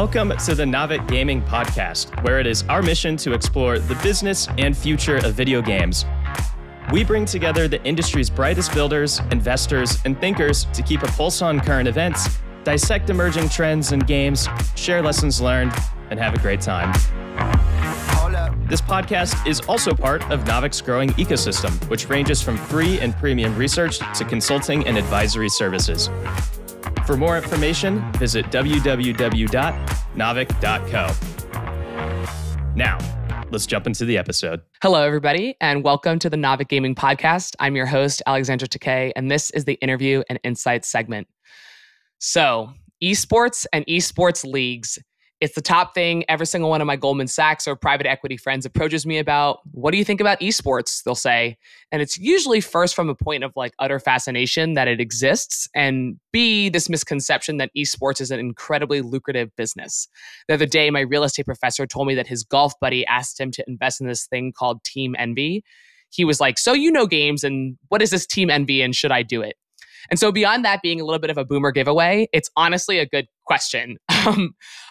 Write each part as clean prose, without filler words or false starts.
Welcome to the Navik Gaming Podcast, where it is our mission to explore the business and future of video games. We bring together the industry's brightest builders, investors, and thinkers to keep a pulse on current events, dissect emerging trends in games, share lessons learned, and have a great time. This podcast is also part of Navik's growing ecosystem, which ranges from free and premium research to consulting and advisory services. For more information, visit www.navik.co. Now, let's jump into the episode. Hello, everybody, and welcome to the Navik Gaming Podcast. I'm your host, Alexandra Takei, and this is the interview and insights segment. So, esports and esports leagues. It's the top thing every single one of my Goldman Sachs or private equity friends approaches me about. What do you think about esports? They'll say. And it's usually first from a point of like utter fascination that it exists, and B, this misconception that esports is an incredibly lucrative business. The other day, my real estate professor told me that his golf buddy asked him to invest in this thing called Team Envy. He was like, so you know games, and what is this Team Envy, and should I do it? And so beyond that being a little bit of a boomer giveaway, it's honestly a good question.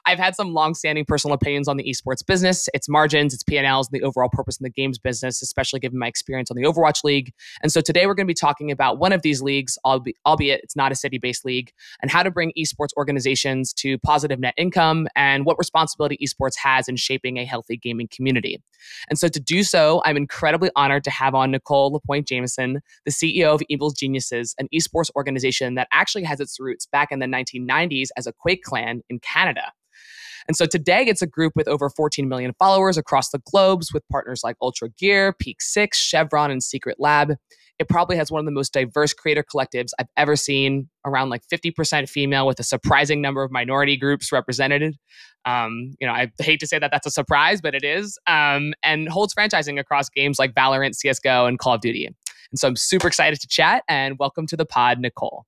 I've had some longstanding personal opinions on the esports business, its margins, its P&Ls, and the overall purpose in the games business, especially given my experience on the Overwatch League. And so today we're going to be talking about one of these leagues, albeit it's not a city-based league, and how to bring esports organizations to positive net income and what responsibility esports has in shaping a healthy gaming community. And so to do so, I'm incredibly honored to have on Nicole LaPointe Jameson, the CEO of Evil's Geniuses, an esports organization that actually has its roots back in the 1990s as a Quake Clan in Canada. And so today it's a group with over 14 million followers across the globes with partners like Ultra Gear, Peak 6, Chevron, and Secret Lab. It probably has one of the most diverse creator collectives I've ever seen, around like 50% female with a surprising number of minority groups represented. I hate to say that that's a surprise, but it is. And holds franchising across games like Valorant, CSGO, and Call of Duty. And so I'm super excited to chat, and welcome to the pod, Nicole.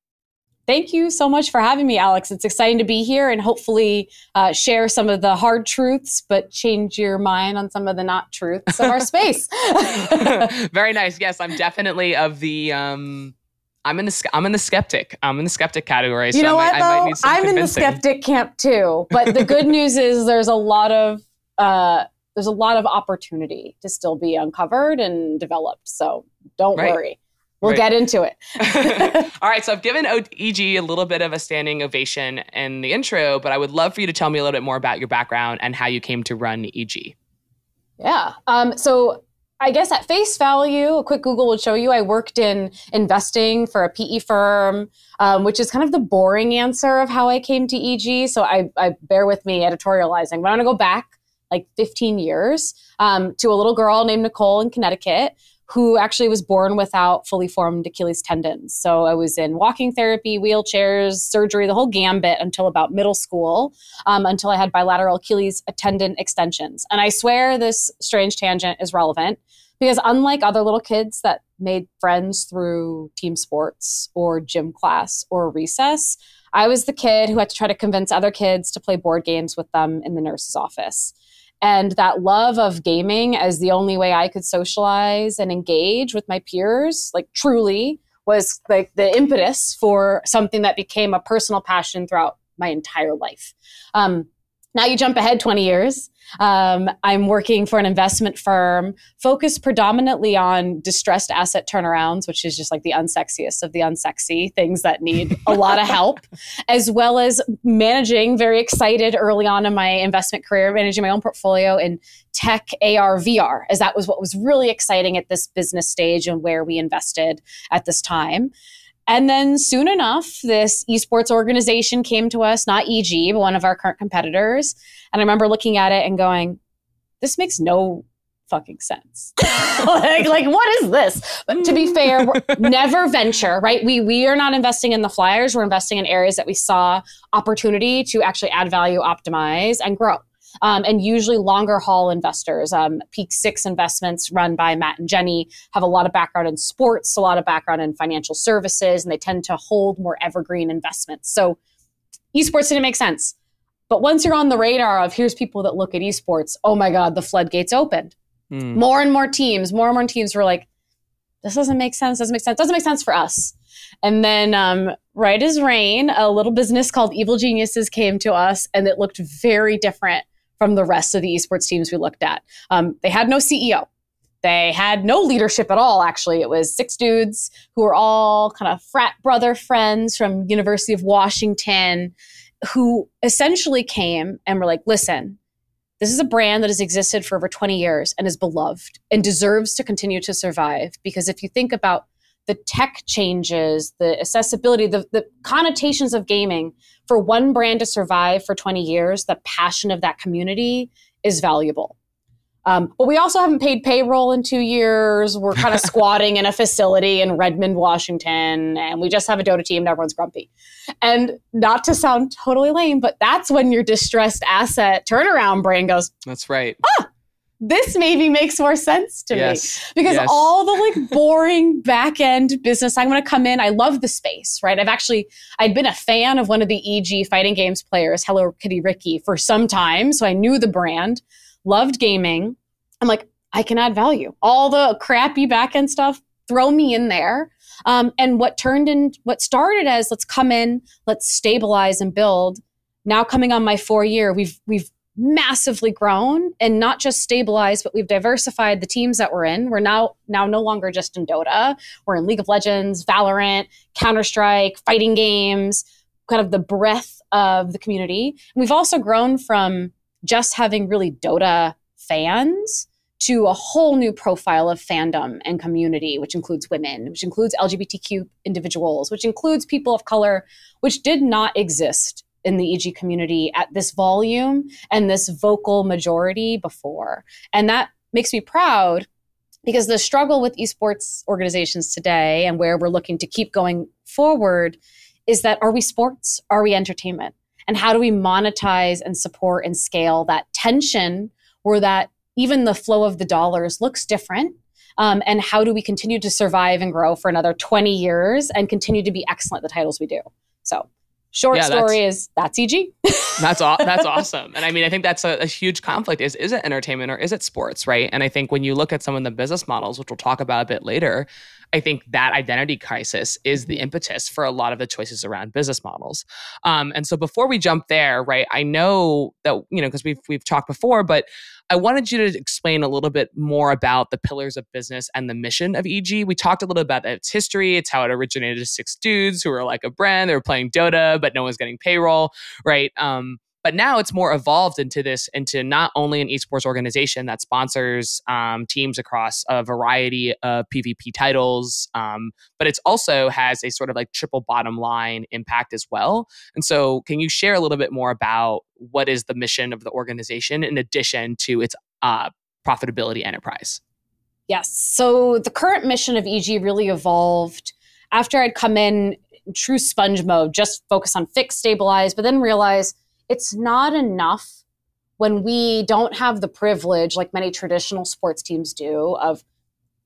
Thank you so much for having me, Alex. It's exciting to be here and hopefully share some of the hard truths, but change your mind on some of the not truths of our space. Very nice. Yes, I'm definitely of the. I'm in the skeptic. I'm in the skeptic category. You know what? I'm in the skeptic camp too. But the good news is there's a lot of opportunity to still be uncovered and developed. So don't worry. We'll get into it. All right. So I've given EG a little bit of a standing ovation in the intro, but I would love for you to tell me a little bit more about your background and how you came to run EG. Yeah. So I guess at face value, a quick Google would show you I worked in investing for a PE firm, which is kind of the boring answer of how I came to EG. So I bear with me editorializing, but I'm going to go back like 15 years to a little girl named Nicole in Connecticut, who actually was born without fully formed Achilles tendons. So I was in walking therapy, wheelchairs, surgery, the whole gambit until about middle school, until I had bilateral Achilles tendon extensions. And I swear this strange tangent is relevant because unlike other little kids that made friends through team sports or gym class or recess, I was the kid who had to try to convince other kids to play board games with them in the nurse's office. And that love of gaming as the only way I could socialize and engage with my peers, like truly, was like the impetus for something that became a personal passion throughout my entire life. Now you jump ahead 20 years. I'm working for an investment firm focused predominantly on distressed asset turnarounds, which is just like the unsexiest of the unsexy things that need a lot of help, as well as managing, very excited early on in my investment career, managing my own portfolio in tech, AR, VR, as that was what was really exciting at this business stage and where we invested at this time. And then soon enough, this esports organization came to us, not EG, but one of our current competitors. And I remember looking at it and going, this makes no fucking sense. like, what is this? But to be fair, we're never venture, right? We are not investing in the flyers. We're investing in areas that we saw opportunity to actually add value, optimize, and grow. And usually longer haul investors. Peak 6 investments run by Matt and Jenny have a lot of background in sports, a lot of background in financial services, and they tend to hold more evergreen investments. So esports didn't make sense. But once you're on the radar of here's people that look at esports, oh my God, the floodgates opened. More and more teams were like, this doesn't make sense, doesn't make sense for us. And then right as rain, a little business called Evil Geniuses came to us, and it looked very different from the rest of the esports teams we looked at. They had no CEO. They had no leadership at all, actually. It was 6 dudes who were all kind of frat brother friends from University of Washington who essentially came and were like, listen, this is a brand that has existed for over 20 years and is beloved and deserves to continue to survive. Because if you think about the tech changes, the accessibility, the connotations of gaming, for one brand to survive for 20 years, the passion of that community is valuable. But we also haven't paid payroll in 2 years. We're kind of squatting in a facility in Redmond, Washington, and we just have a Dota team and everyone's grumpy. And not to sound totally lame, but that's when your distressed asset turnaround brain goes, that's right. This maybe makes more sense to me. Because all the boring back end business, I'm going to come in. I love the space, right? I'd been a fan of one of the EG fighting games players, Hello Kitty Ricky, for some time. So I knew the brand. Loved gaming. I'm like, I can add value. All the crappy backend stuff, throw me in there. And what started as let's come in, let's stabilize and build. Now coming on my 4 year, we've massively grown and not just stabilized, but we've diversified the teams that we're in. We're now no longer just in Dota. We're in League of Legends, Valorant, Counter-Strike, fighting games, kind of the breadth of the community. And we've also grown from just having really Dota fans to a whole new profile of fandom and community, which includes women, which includes LGBTQ individuals, which includes people of color, which did not exist in the EG community at this volume and this vocal majority before. And that makes me proud because the struggle with esports organizations today and where we're looking to keep going forward is that are we sports? Are we entertainment? And how do we monetize and support and scale that tension where that even the flow of the dollars looks different? And how do we continue to survive and grow for another 20 years and continue to be excellent at the titles we do? So short story is that's EG. That's awesome. And I mean, I think that's a huge conflict is it entertainment or is it sports, right? And I think when you look at some of the business models, which we'll talk about a bit later, I think that identity crisis is the impetus for a lot of the choices around business models. And so before we jump there, right, I know that, because we've talked before, but I wanted you to explain a little bit more about the pillars of business and the mission of EG. We talked a little about its history. It's how it originated as 6 dudes who were like a brand. They were playing Dota, but no one's getting payroll, right? But now it's more evolved into not only an esports organization that sponsors teams across a variety of PvP titles, but it also has a sort of like triple bottom line impact as well. And so can you share a little bit more about what is the mission of the organization in addition to its profitability enterprise? Yes. So the current mission of EG really evolved after I'd come in true sponge mode, just focus on fix, stabilize, but then realize it's not enough when we don't have the privilege, like many traditional sports teams do, of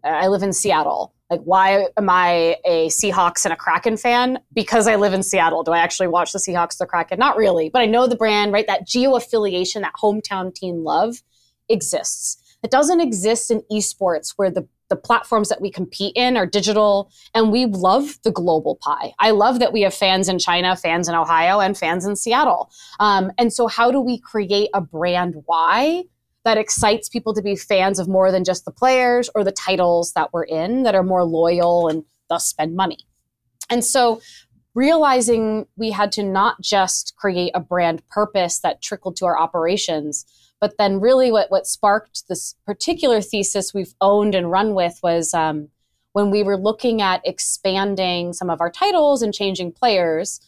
I live in Seattle. Like, why am I a Seahawks and a Kraken fan? Because I live in Seattle. Do I actually watch the Seahawks, the Kraken? Not really, but I know the brand, right? That geo-affiliation, that hometown team love exists. It doesn't exist in esports where the platforms that we compete in are digital, and we love the global pie. I love that we have fans in China, fans in Ohio, and fans in Seattle. And so how do we create a brand why that excites people to be fans of more than just the players or the titles that we're in that are more loyal and thus spend money? And so realizing we had to not just create a brand purpose that trickled to our operations, but then really what sparked this particular thesis we've owned and run with was when we were looking at expanding some of our titles and changing players,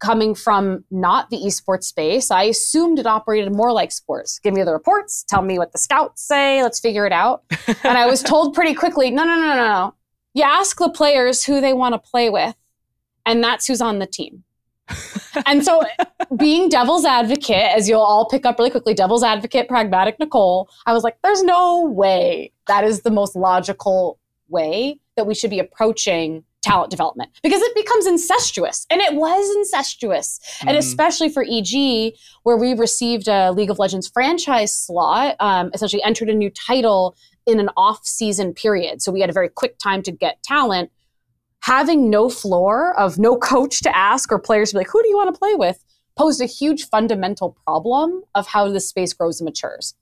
coming from not the esports space, I assumed it operated more like sports. Give me the reports, tell me what the scouts say, let's figure it out. And I was told pretty quickly, no. You ask the players who they want to play with, and that's who's on the team. And so being devil's advocate, as you'll all pick up really quickly, devil's advocate, pragmatic Nicole, I was like, there's no way that is the most logical way that we should be approaching talent development, because it becomes incestuous. And it was incestuous. Mm-hmm. And especially for EG, where we received a League of Legends franchise slot, essentially entered a new title in an off-season period. So we had a very quick time to get talent. having no floor of no coach to ask or players to be like, who do you want to play with, posed a huge fundamental problem of how this space grows and matures.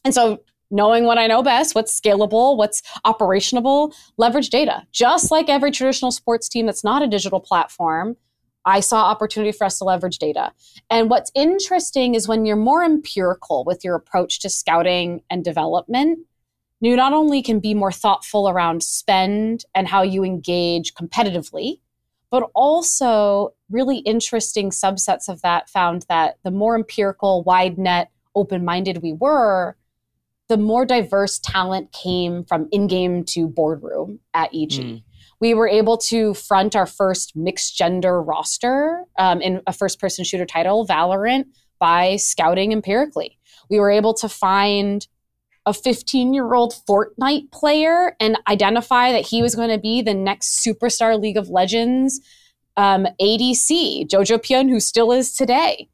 And so knowing what I know best, what's scalable, what's operationable, leverage data. Just like every traditional sports team that's not a digital platform, I saw opportunity for us to leverage data. And what's interesting is when you're more empirical with your approach to scouting and development, you not only can be more thoughtful around spend and how you engage competitively, but also really interesting subsets of that found that the more empirical, wide net, open-minded we were, the more diverse talent came from in-game to boardroom at EG. We were able to front our first mixed gender roster in a first-person shooter title, Valorant, by scouting empirically. We were able to find a 15-year-old Fortnite player and identify that he was going to be the next superstar League of Legends ADC, Jojo Pyun, who still is today.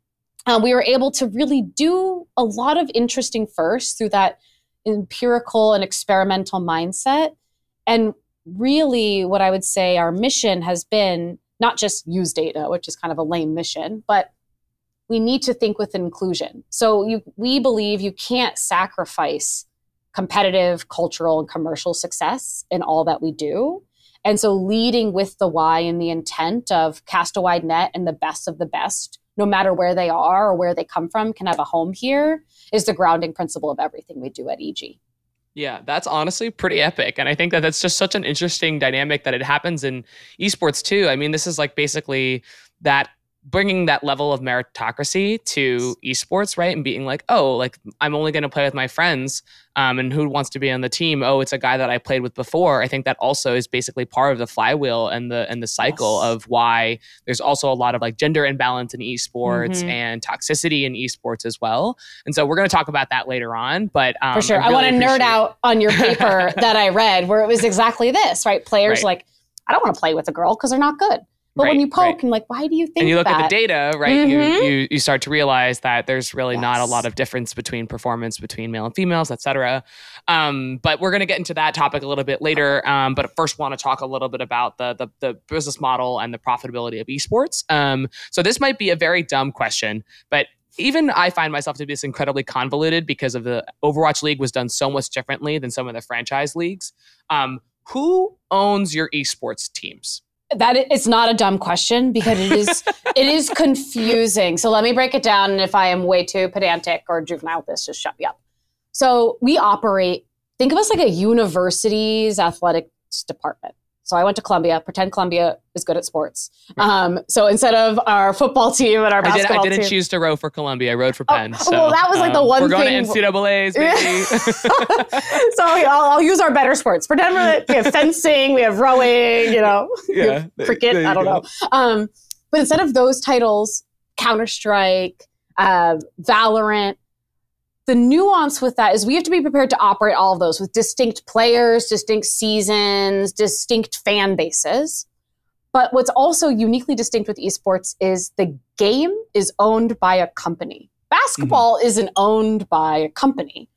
We were able to really do a lot of interesting firsts through that empirical and experimental mindset. And really what I would say our mission has been not just use data, which is kind of a lame mission, but we need to think with inclusion. So we believe you can't sacrifice competitive, cultural, and commercial success in all that we do. And so leading with the why and the intent of cast a wide net and the best of the best, no matter where they are or where they come from, can have a home here, is the grounding principle of everything we do at EG. Yeah, that's honestly pretty epic. And I think that that's just such an interesting dynamic that it happens in esports too. I mean, this is like basically that bringing that level of meritocracy to esports, right? And being like, oh, like I'm only going to play with my friends and who wants to be on the team? Oh, it's a guy that I played with before. I think that also is basically part of the flywheel and the cycle of why there's also a lot of like gender imbalance in esports and toxicity in esports as well. And so we're going to talk about that later on. But for sure, I want to nerd out on your paper that I read where it was exactly this, right? Players like, I don't want to play with a girl because they're not good. But when you poke and like, why do you think that? And you look at the data, right? You start to realize that there's really not a lot of difference between performance between male and females, et cetera. But we're going to get into that topic a little bit later. But first want to talk a little bit about the business model and the profitability of esports. So this might be a very dumb question, but even I find myself to be this incredibly convoluted because of the Overwatch League was done so much differently than some of the franchise leagues. Who owns your esports teams? That it's not a dumb question because it is confusing. So let me break it down. And if I am way too pedantic or juvenile with this, just shut me up. So we operate, think of us like a university's athletics department. So I went to Columbia, pretend Columbia is good at sports. So instead of our football team and our basketball team. I didn't choose to row for Columbia. I rowed for Penn. So, well, that was like the one thing. We're going to NCAAs, baby. So I'll use our better sports. Pretend we have fencing, we have rowing, we have cricket, I don't know. But instead of those titles, Counter-Strike, Valorant, the nuance with that is we have to be prepared to operate all of those with distinct players, distinct seasons, distinct fan bases. But what's also uniquely distinct with esports is the game is owned by a company. Basketball isn't owned by a company.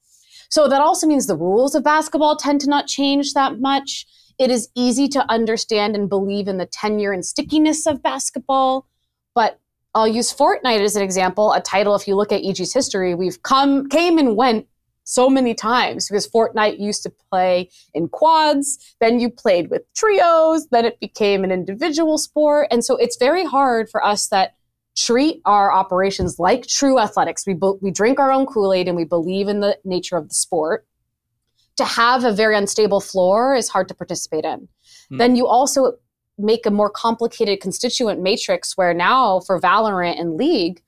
So that also means the rules of basketball tend to not change that much. It is easy to understand and believe in the tenure and stickiness of basketball, but I'll use Fortnite as an example, a title, if you look at EG's history, we've came and went so many times because Fortnite used to play in quads, then you played with trios, then it became an individual sport. And so it's very hard for us that treat our operations like true athletics. We drink our own Kool-Aid and we believe in the nature of the sport. To have a very unstable floor is hard to participate in. Then you also make a more complicated constituent matrix where now for Valorant and League,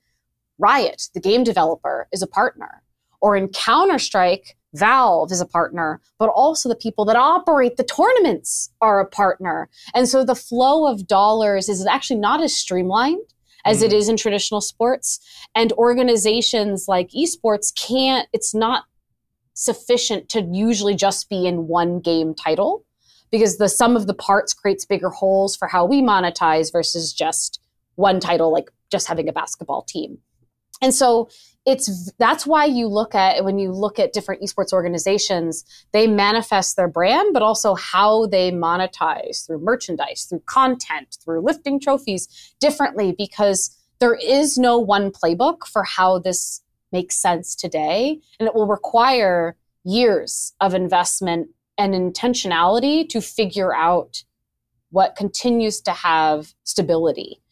Riot, the game developer, is a partner. Or in Counter-Strike, Valve is a partner, but also the people that operate the tournaments are a partner. And so the flow of dollars is actually not as streamlined as it is in traditional sports. And organizations like esports it's not sufficient to usually just be in one game title, because the sum of the parts creates bigger holes for how we monetize versus just one title, like just having a basketball team. And so that's why when you look at different esports organizations, they manifest their brand, but also how they monetize through merchandise, through content, through lifting trophies differently, because there is no one playbook for how this makes sense today. And it will require years of investment and intentionality to figure out what continues to have stability.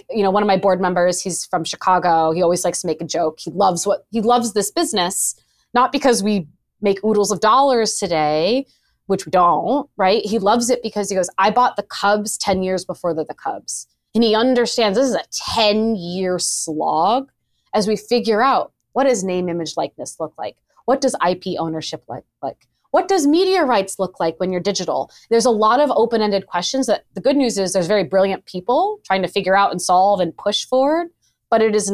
One of my board members, he's from Chicago. He always likes to make a joke. He loves this business, not because we make oodles of dollars today, which we don't, right? He loves it because he goes, I bought the Cubs 10 years before they're the Cubs. And he understands this is a 10-year slog as we figure out, what does name, image, likeness look like? What does IP ownership look like? What does media rights look like when you're digital? There's a lot of open-ended questions that the good news is there's very brilliant people trying to figure out and solve and push forward, but this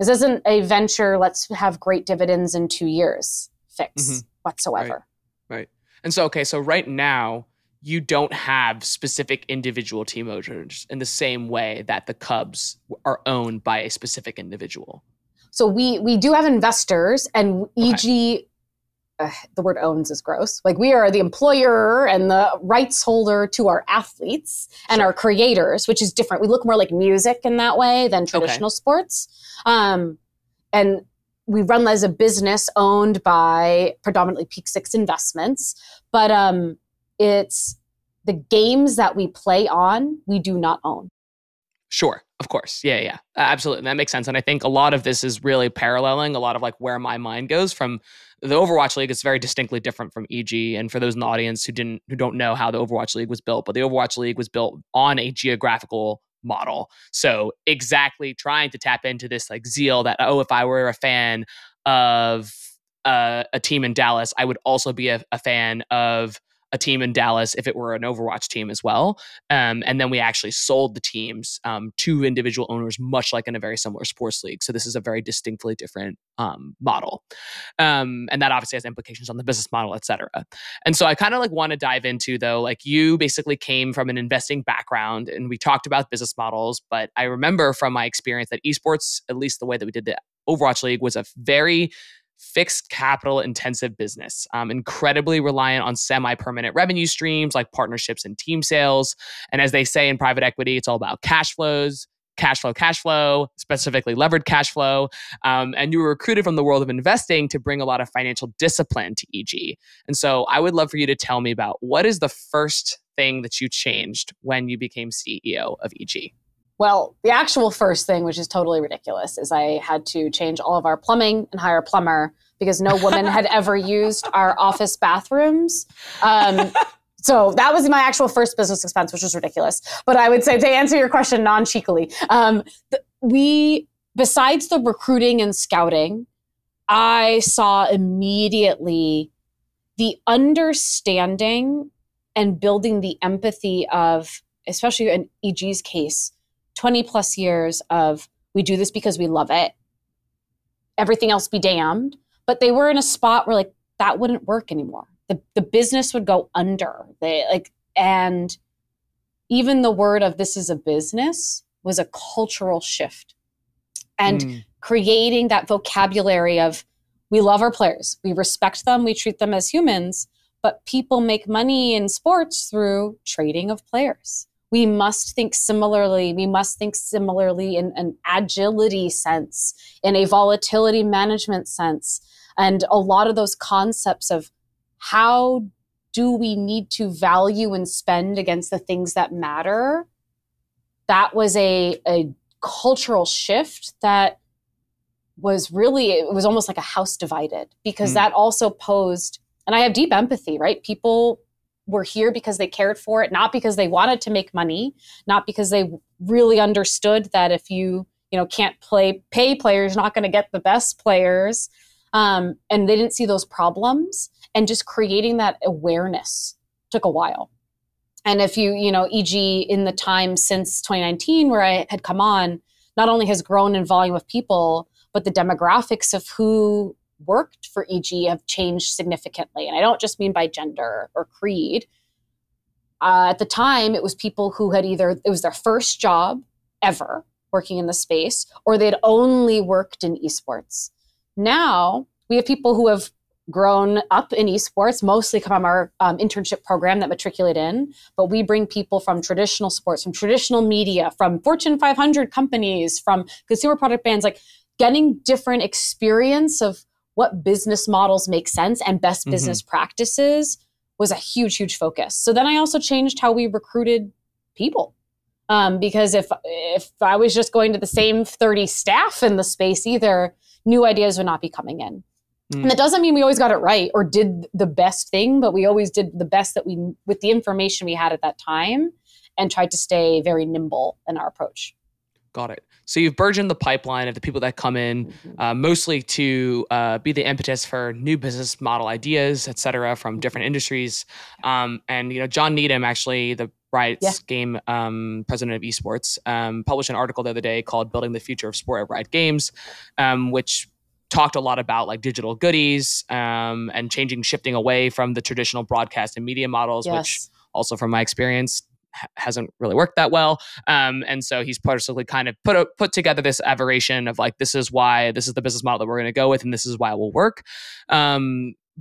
isn't a venture, let's have great dividends in 2 years fix whatsoever. Right. And so right now, you don't have specific individual team owners in the same way that the Cubs are owned by a specific individual. So we do have investors, and EG, the word owns is gross. Like, we are the employer and the rights holder to our athletes and our creators, which is different. We look more like music in that way than traditional sports. And we run as a business owned by predominantly Peak Six Investments. But it's the games that we play on, we do not own. Sure. Of course. Yeah. Absolutely. That makes sense. And I think a lot of this is really paralleling a lot of like where my mind goes from the Overwatch League. It's very distinctly different from EG. And for those in the audience who don't know how the Overwatch League was built, but the Overwatch League was built on a geographical model. So exactly trying to tap into this like zeal that, if I were a fan of a team in Dallas, I would also be a fan of a team in Dallas if it were an Overwatch team as well. And then we actually sold the teams to individual owners, much like in a very similar sports league. So this is a very distinctly different model. And that obviously has implications on the business model, et cetera. And so I kind of like want to dive into, though, like you basically came from an investing background and we talked about business models, but I remember from my experience that esports, at least the way that we did the Overwatch League, was a very fixed capital intensive business, incredibly reliant on semi-permanent revenue streams like partnerships and team sales. And as they say in private equity, it's all about cash flow, specifically levered cash flow. And you were recruited from the world of investing to bring a lot of financial discipline to EG. And so I would love for you to tell me about what is the first thing that you changed when you became CEO of EG? Well, the actual first thing, which is totally ridiculous, is I had to change all of our plumbing and hire a plumber because no woman had ever used our office bathrooms. So that was my actual first business expense, which was ridiculous. But I would say, to answer your question non-cheekily, besides the recruiting and scouting, I saw immediately the understanding and building the empathy of, especially in EG's case, 20 plus years of, we do this because we love it. Everything else be damned. But they were in a spot where like that wouldn't work anymore. The business would go under. And even the word of this is a business was a cultural shift. And creating that vocabulary of, we love our players, we respect them, we treat them as humans, but people make money in sports through trading of players. We must think similarly. We must think similarly in an agility sense, in a volatility management sense. And a lot of those concepts of how do we need to value and spend against the things that matter, that was a cultural shift that was really, it was almost like a house divided, because that also posed, and I have deep empathy, right? People were here because they cared for it, not because they wanted to make money, not because they really understood that if you can't pay players, you're not going to get the best players. And they didn't see those problems, and just creating that awareness took a while. And if EG in the time since 2019, where I had come on, not only has grown in volume of people, but the demographics of who worked for EG have changed significantly. And I don't just mean by gender or creed. At the time, it was people who had it was their first job ever. working in the space, or they'd only worked in esports. Now we have people who have grown up in esports, mostly come from our internship program that matriculate in, but we bring people from traditional sports, from traditional media, from Fortune 500 companies, from consumer product brands, like getting different experience of what business models make sense and best business practices was a huge, huge focus. So then I also changed how we recruited people. Because if I was just going to the same 30 staff in the space, either new ideas would not be coming in. And that doesn't mean we always got it right or did the best thing, but we always did the best that we, with the information we had at that time, and tried to stay very nimble in our approach. Got it. So you've burgeoned the pipeline of the people that come in, mostly to be the impetus for new business model ideas, et cetera, from different industries. And John Needham, actually, the Riot's game president of esports, published an article the other day called "Building the Future of Sport at Riot Games," which talked a lot about like digital goodies and shifting away from the traditional broadcast and media models, which also from my experience hasn't really worked that well. And so he's personally kind of put together this aberration of like, this is the business model that we're going to go with, and this is why it will work.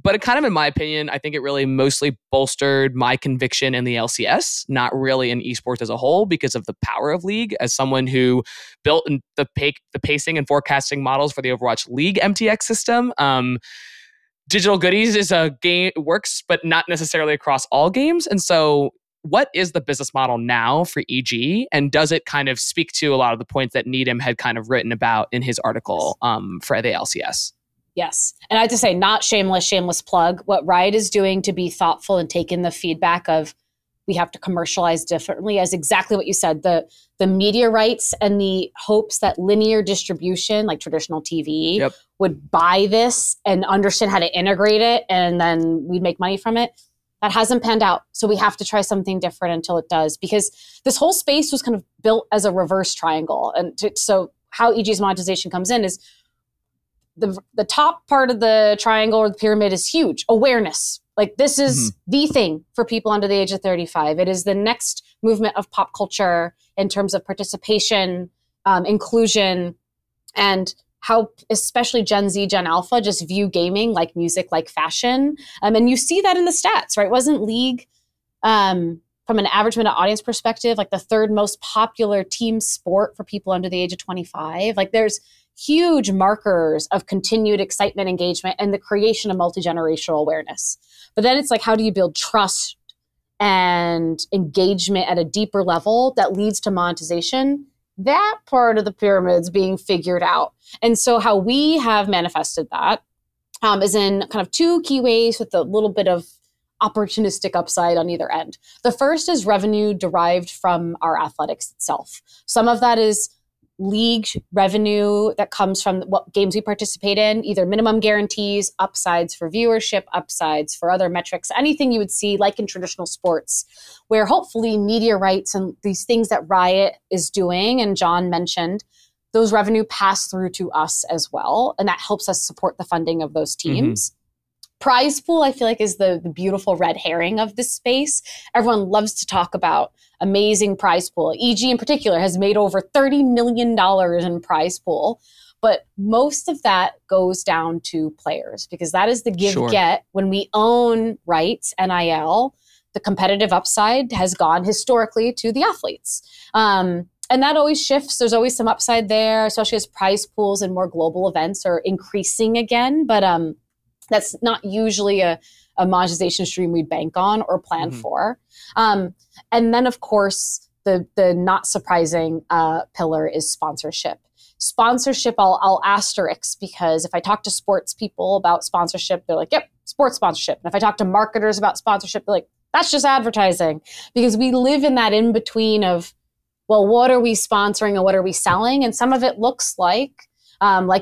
But it kind of, in my opinion, I think it really mostly bolstered my conviction in the LCS, not really in esports as a whole, because of the power of League. As someone who built the pacing and forecasting models for the Overwatch League MTX system, digital goodies is a game, works, but not necessarily across all games. And so what is the business model now for EG? And does it kind of speak to a lot of the points that Needham had kind of written about in his article for the LCS? Yes. And I have to say, not shameless plug, what Riot is doing to be thoughtful and take in the feedback of we have to commercialize differently, as exactly what you said, the media rights and the hopes that linear distribution, like traditional TV, would buy this and understand how to integrate it, and then we'd make money from it. That hasn't panned out. So we have to try something different until it does, because this whole space was kind of built as a reverse triangle. And so how EG's monetization comes in is the top part of the triangle or the pyramid is huge. Awareness. Like this is the thing for people under the age of 35. It is the next movement of pop culture in terms of participation, inclusion, and how especially Gen Z, Gen Alpha just view gaming like music, like fashion. And you see that in the stats, right? Wasn't League, from an average minute audience perspective, like the third most popular team sport for people under the age of 25? Like there's huge markers of continued excitement, engagement, and the creation of multi-generational awareness. But then it's like, how do you build trust and engagement at a deeper level that leads to monetization? That part of the pyramid's being figured out. And so how we have manifested that is in kind of two key ways with a little bit of opportunistic upside on either end. The first is revenue derived from our athletics itself. Some of that is League revenue that comes from what games we participate in, either minimum guarantees, upsides for viewership, upsides for other metrics, anything you would see like in traditional sports, where hopefully media rights and these things that Riot is doing, and John mentioned, those revenue pass through to us as well. And that helps us support the funding of those teams. Prize pool, I feel like, is the beautiful red herring of this space. Everyone loves to talk about amazing prize pool. EG in particular has made over $30 million in prize pool. But most of that goes down to players, because that is the give-get. When we own rights, NIL, the competitive upside has gone historically to the athletes. And that always shifts. There's always some upside there, especially as prize pools and more global events are increasing again. But that's not usually a monetization stream we bank on or plan for. And then, of course, the not surprising pillar is sponsorship. Sponsorship, I'll asterisk, because if I talk to sports people about sponsorship, they're like, yep, sports sponsorship. And if I talk to marketers about sponsorship, they're like, that's just advertising. Because we live in that in-between of, well, what are we sponsoring and what are we selling? And some of it looks like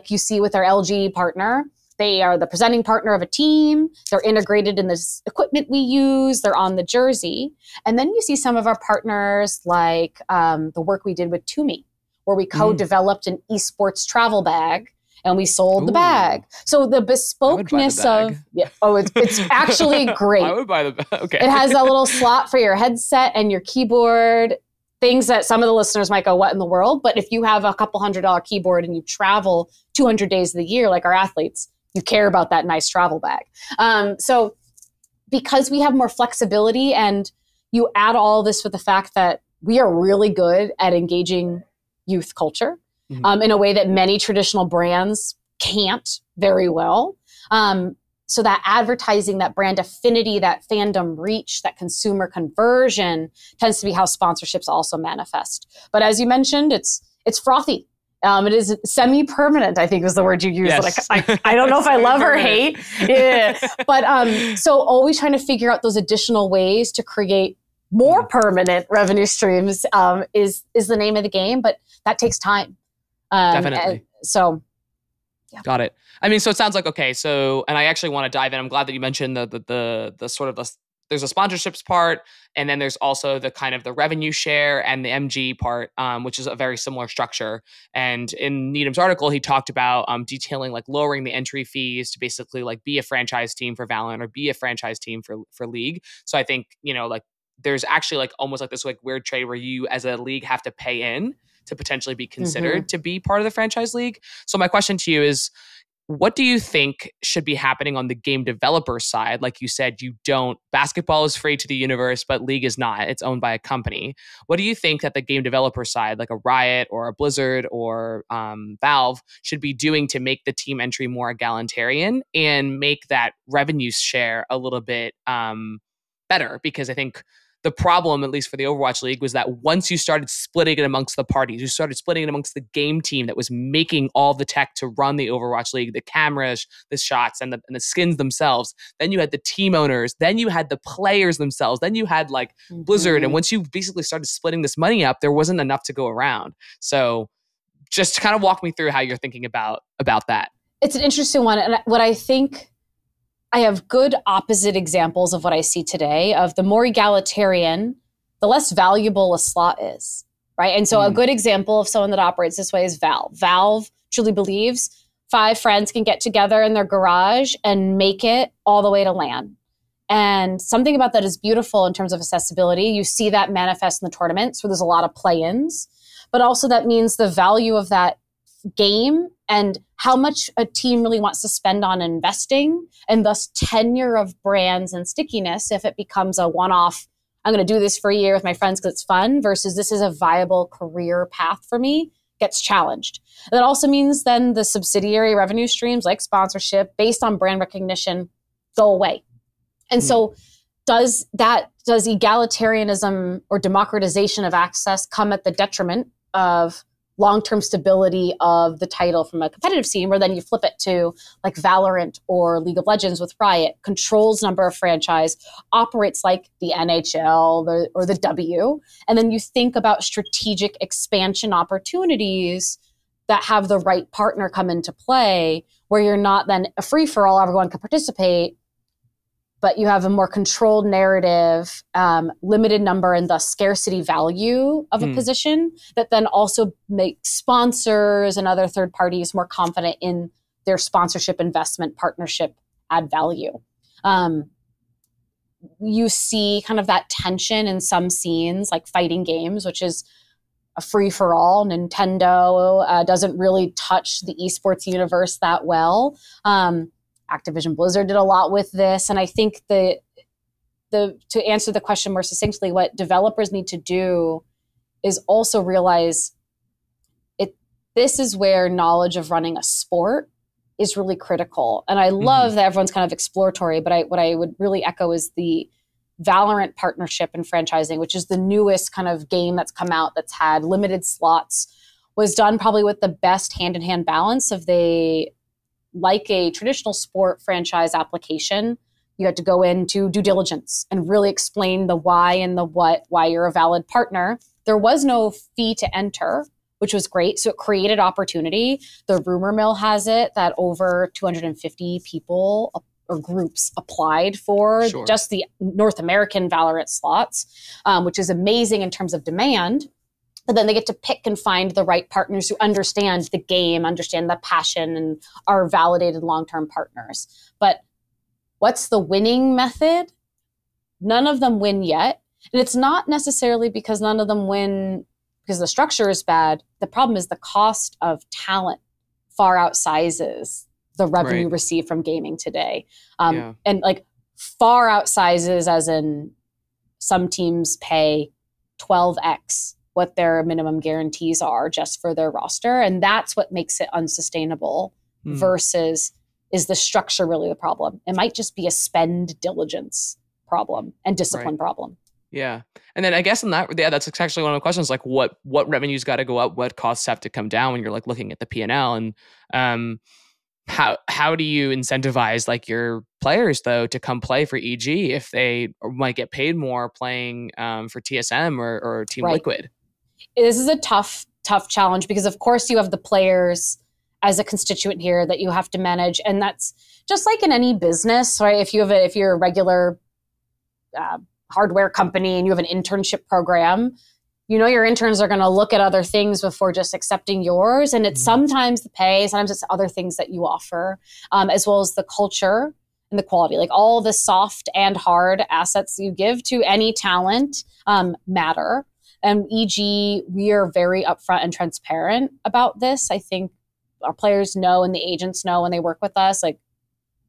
you see with our LG partner, they are the presenting partner of a team. They're integrated in this equipment we use. They're on the jersey. And then you see some of our partners like the work we did with Toomey, where we co-developed an esports travel bag and we sold the bag. So the bespokeness of, it's actually great. I would buy the bag. Okay. It has a little slot for your headset and your keyboard. things that some of the listeners might go, what in the world? But if you have a couple $100 keyboard and you travel 200 days of the year, like our athletes, you care about that nice travel bag. So because we have more flexibility, and you add all this with the fact that we are really good at engaging youth culture in a way that many traditional brands can't very well. So that advertising, that brand affinity, that fandom reach, that consumer conversion tends to be how sponsorships also manifest. But as you mentioned, it's frothy. It is semi-permanent, I think was the word you used. Yes. Like, I don't know if I love or hate. Yeah. But so always trying to figure out those additional ways to create more permanent revenue streams is the name of the game, but that takes time. Definitely. So, yeah. Got it. I mean, so it sounds like, okay, so, and I actually want to dive in. I'm glad that you mentioned the sort of there's a sponsorships part, and then there's also the kind of the revenue share and the MG part, which is a very similar structure. And in Needham's article, he talked about detailing like lowering the entry fees to basically like be a franchise team for Valorant or be a franchise team for League. So I think, like there's actually like almost like this like weird trade where you as a league have to pay in to potentially be considered to be part of the franchise league. So my question to you is, what do you think should be happening on the game developer side? Like you said, basketball is free to the universe, but League is not. It's owned by a company. What do you think that the game developer side, like a Riot or a Blizzard or Valve, should be doing to make the team entry more egalitarian and make that revenue share a little bit better? Because I think the problem, at least for the Overwatch League, was that once you started splitting it amongst the parties, you started splitting it amongst the game team that was making all the tech to run the Overwatch League, the cameras, the shots, and the skins themselves. Then you had the team owners. Then you had the players themselves. Then you had like Blizzard. And once you basically started splitting this money up, there wasn't enough to go around. So just kind of walk me through how you're thinking about that. It's an interesting one. And what I think, I have good opposite examples of what I see today of the more egalitarian, the less valuable a slot is, right? And so a good example of someone that operates this way is Valve. Valve truly believes 5 friends can get together in their garage and make it all the way to LAN. And something about that is beautiful in terms of accessibility. You see that manifest in the tournaments where there's a lot of play-ins, but also that means the value of that game and how much a team really wants to spend on investing, and thus tenure of brands and stickiness if it becomes a one-off, I'm going to do this for a year with my friends because it's fun, versus this is a viable career path for me, gets challenged. That also means then the subsidiary revenue streams like sponsorship based on brand recognition go away. And so does egalitarianism or democratization of access come at the detriment of long-term stability of the title from a competitive scene, where then you flip it to like Valorant or League of Legends with Riot, controls number of franchise, operates like the NHL or the W. And then you think about strategic expansion opportunities that have the right partner come into play, where you're not then a free-for-all, everyone can participate, but you have a more controlled narrative, limited number, and thus scarcity value of a position that then also makes sponsors and other third parties more confident in their sponsorship, investment, partnership, add value. You see kind of that tension in some scenes, like fighting games, which is a free-for-all. Nintendo doesn't really touch the esports universe that well. Activision Blizzard did a lot with this. And I think to answer the question more succinctly, what developers need to do is also realize this is where knowledge of running a sport is really critical. And I love that everyone's kind of exploratory, but what I would really echo is the Valorant partnership and franchising, which is the newest kind of game that's come out that's had limited slots, was done probably with the best hand-in-hand balance of like a traditional sport franchise application. You had to go into due diligence and really explain the why and the what, why you're a valid partner. There was no fee to enter, which was great. So it created opportunity. The rumor mill has it that over 250 people or groups applied for just the North American Valorant slots, which is amazing in terms of demand. But then they get to pick and find the right partners who understand the game, understand the passion, and are validated long-term partners. But what's the winning method? None of them win yet. And it's not necessarily because none of them win because the structure is bad. The problem is the cost of talent far outsizes the revenue received from gaming today. And like far outsizes as in some teams pay 12x what their minimum guarantees are just for their roster. And that's what makes it unsustainable versus is the structure really the problem? It might just be a spend diligence problem and discipline problem. Yeah. And then I guess in that, that's actually one of the questions, like what revenues got to go up, what costs have to come down when you're like looking at the P&L, and how do you incentivize like your players though to come play for EG if they might get paid more playing for TSM or Team Liquid? This is a tough challenge because of course you have the players as a constituent here that you have to manage, and that's just like in any business, right? If you're a regular hardware company and you have an internship program, you know your interns are going to look at other things before just accepting yours. And it's sometimes the pay, sometimes it's other things that you offer, as well as the culture and the quality. Like all the soft and hard assets you give to any talent matter. And EG, we are very upfront and transparent about this. I think our players know and the agents know when they work with us, like,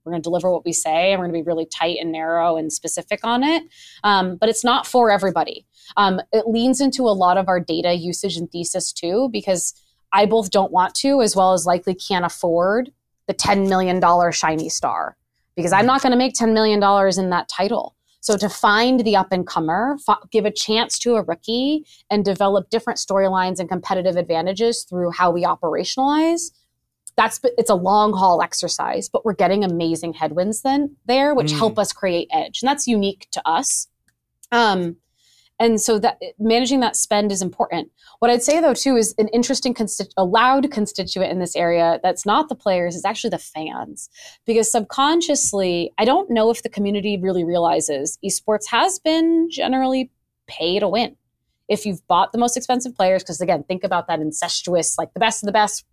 we're going to deliver what we say, and we're going to be really tight and narrow and specific on it. But it's not for everybody. It leans into a lot of our data usage and thesis too, because I both don't want to, as well as likely can't afford the $10 million shiny star, because I'm not going to make $10 million in that title. So to find the up and comer, give a chance to a rookie and develop different storylines and competitive advantages through how we operationalize, it's a long haul exercise, but we're getting amazing headwinds there, which help us create edge. And that's unique to us. And so that managing that spend is important. What I'd say though too is an interesting a loud constituent in this area that's not the players, is actually the fans. Because subconsciously, I don't know if the community really realizes esports has been generally pay to win. If you've bought the most expensive players, because again, think about that incestuous, like the best of the best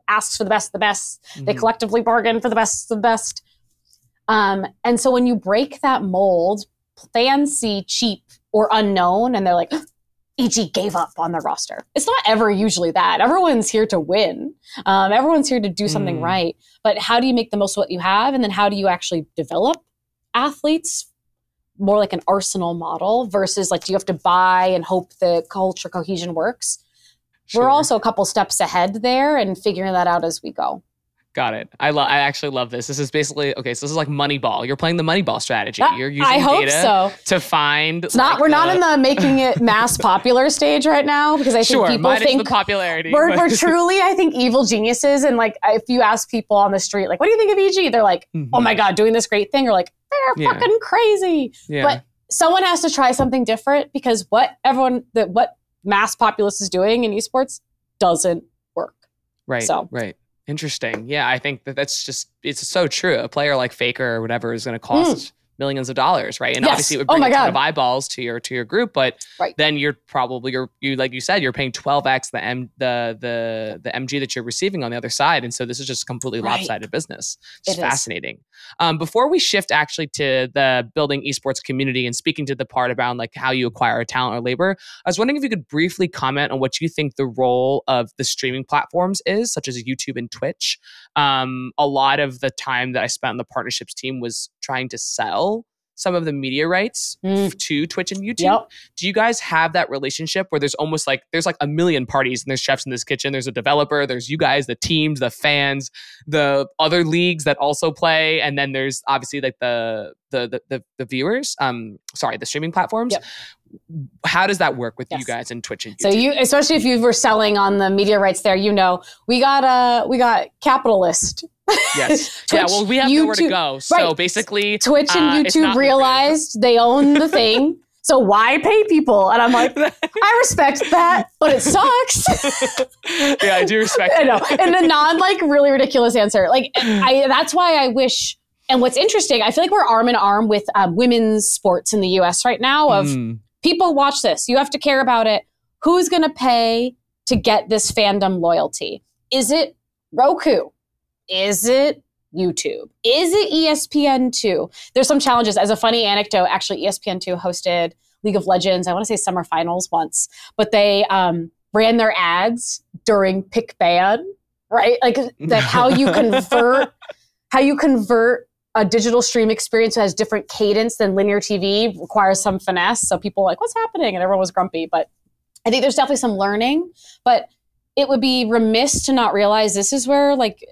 asks for the best of the best. They collectively bargain for the best of the best. And so when you break that mold, fans see cheap or unknown, and they're like, EG gave up on the roster. It's not ever usually that. Everyone's here to win. Everyone's here to do something right. But how do you make the most of what you have? And then how do you actually develop athletes? More like an Arsenal model versus like, do you have to buy and hope the culture cohesion works? Sure. We're also a couple steps ahead there and figuring that out as we go. Got it. I actually love this. This is basically, so this is like Moneyball. You're playing the Moneyball strategy. You're using data to find. It's not. We're not in the making it mass popular stage right now, because I think people think the popularity. We're truly, I think, evil geniuses. And like, if you ask people on the street, like, what do you think of EG? They're like, oh my God, doing this great thing. Or like, they're fucking crazy. Yeah. But someone has to try something different, because what mass populace is doing in esports doesn't work. Right. Right. Interesting. Yeah, I think it's so true. A player like Faker or whatever is going to cost millions of dollars, right? And obviously it would bring a ton of eyeballs to your group, but then you're probably you like you said, you're paying 12x the MG that you're receiving on the other side, and so this is just completely lopsided business. It's fascinating. Before we shift actually to the building esports community and speaking to the part about like how you acquire talent or labor, I was wondering if you could briefly comment on what you think the role of the streaming platforms is, such as YouTube and Twitch. A lot of the time that I spent on the partnerships team was trying to sell some of the media rights to Twitch and YouTube. Yep. Do you guys have that relationship where there's almost like, there's like a million parties and there's chefs in this kitchen, there's a developer, there's you guys, the teams, the fans, the other leagues that also play, and then there's obviously like the viewers, the streaming platforms. Yep. How does that work with you guys in Twitch and YouTube? So especially if you were selling on the media rights there, we got capitalist. Yes. Twitch, well, we have nowhere to go. So basically, Twitch and YouTube realized they own the thing. So why pay people? And I'm like, I respect that, but it sucks. Yeah, I do respect it. I know. And the really ridiculous answer. That's why I wish. And what's interesting, I feel like we're arm in arm with women's sports in the US right now of people watch this. You have to care about it. Who's going to pay to get this fandom loyalty? Is it Roku? Is it YouTube? Is it ESPN2? There's some challenges. As a funny anecdote, actually ESPN2 hosted League of Legends, I want to say summer finals once, but they ran their ads during pick ban, right? Like that how you convert a digital stream experience that has different cadence than linear TV requires some finesse. So people were like, what's happening? And everyone was grumpy. But I think there's definitely some learning, but it would be remiss to not realize this is where like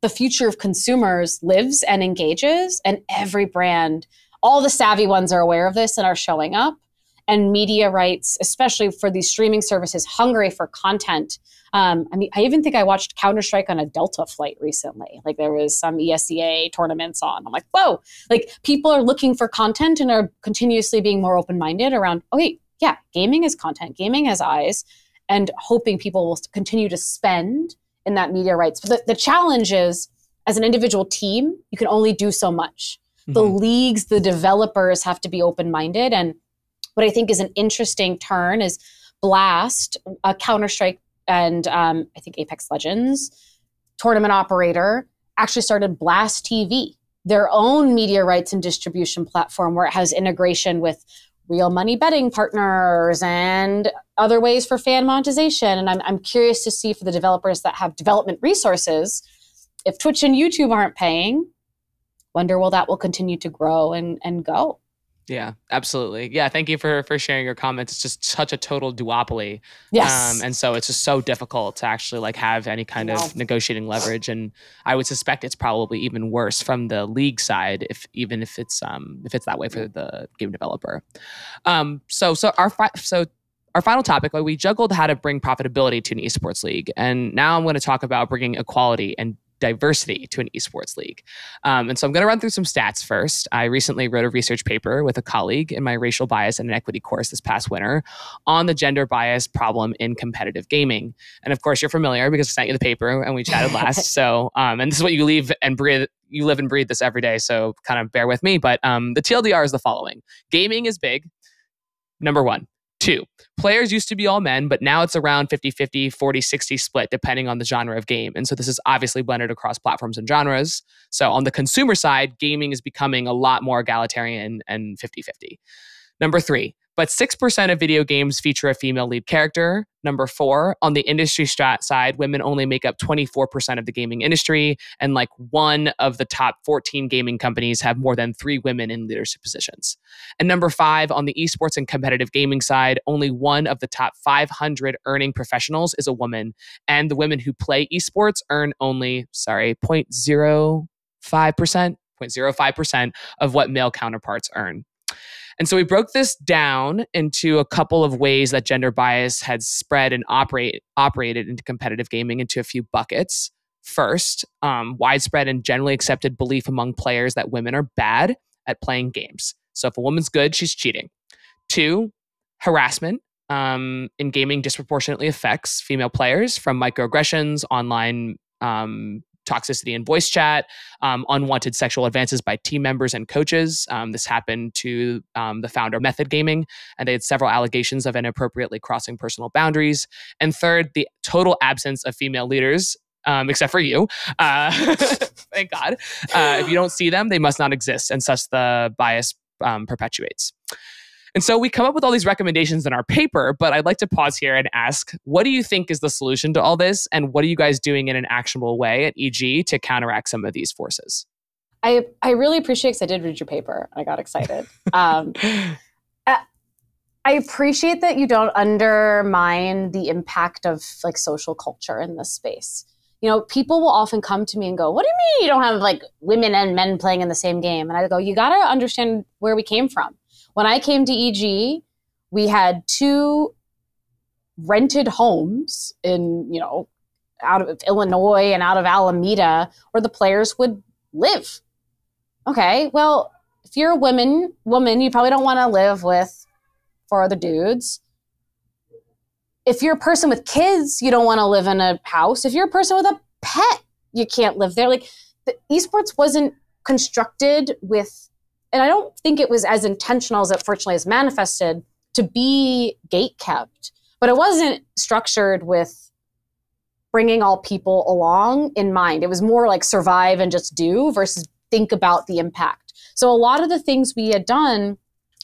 the future of consumers lives and engages, and every brand, all the savvy ones are aware of this and are showing up. And media rights, especially for these streaming services, hungry for content. I even think I watched Counter-Strike on a Delta flight recently. Like there was some ESEA tournaments on. I'm like, whoa, like people are looking for content and are continuously being more open-minded around, oh, wait, yeah, gaming is content, gaming has eyes, and hoping people will continue to spend in that media rights. But the challenge is, as an individual team, you can only do so much. Mm-hmm. The leagues, the developers have to be open-minded. And what I think is an interesting turn is Blast, a Counter-Strike and I think Apex Legends tournament operator, actually started Blast TV, their own media rights and distribution platform where it has integration with real money betting partners and other ways for fan monetization. And I'm curious to see for the developers that have development resources, if Twitch and YouTube aren't paying, wonder that will continue to grow and go. Yeah, absolutely. Yeah, thank you for sharing your comments. It's just such a total duopoly. Yes. And so it's just so difficult to actually like have any kind of negotiating leverage. And I would suspect it's probably even worse from the league side, if it's that way for the game developer. So our final topic, like we juggled how to bring profitability to an esports league. And now I'm going to talk about bringing equality and diversity to an esports league. And so I'm going to run through some stats first. I recently wrote a research paper with a colleague in my racial bias and inequity course this past winter on the gender bias problem in competitive gaming. And of course, you're familiar because I sent you the paper and we chatted last. So, and this is what you live and breathe this every day. So kind of bear with me. But the TLDR is the following. Gaming is big. Number one. 2, players used to be all men, but now it's around 50-50, 40-60 split, depending on the genre of game. And so this is obviously blended across platforms and genres. So on the consumer side, gaming is becoming a lot more egalitarian and 50-50. Number 3, but 6% of video games feature a female lead character. Number 4, on the industry strat side, women only make up 24% of the gaming industry, and like one of the top 14 gaming companies have more than 3 women in leadership positions. And number 5, on the esports and competitive gaming side, only one of the top 500 earning professionals is a woman, and the women who play esports earn only, 0.05% of what male counterparts earn. And so we broke this down into a couple of ways that gender bias had spread and operated into competitive gaming into a few buckets. First, widespread and generally accepted belief among players that women are bad at playing games. So if a woman's good, she's cheating. 2, harassment in gaming disproportionately affects female players, from microaggressions, online toxicity in voice chat, unwanted sexual advances by team members and coaches. This happened to the founder of Method Gaming, and they had several allegations of inappropriately crossing personal boundaries. And third, the total absence of female leaders, except for you. Thank God. If you don't see them, they must not exist, and such the bias perpetuates. And so we come up with all these recommendations in our paper, but I'd like to pause here and ask, what do you think is the solution to all this? And what are you guys doing in an actionable way at EG to counteract some of these forces? I really appreciate, because I did read your paper. I got excited. I appreciate that you don't undermine the impact of like social culture in this space. You know, people will often come to me and go, what do you mean you don't have like women and men playing in the same game? And I go, you got to understand where we came from. When I came to EG, we had 2 rented homes in, out of Illinois and out of Alameda where the players would live. Okay, well, if you're a woman, you probably don't want to live with 4 other dudes. If you're a person with kids, you don't want to live in a house. If you're a person with a pet, you can't live there. Like, the esports wasn't constructed with, and I don't think it was as intentional as it fortunately is manifested, to be gate kept. But it wasn't structured with bringing all people along in mind. It was more like survive and just do versus think about the impact. So a lot of the things we had done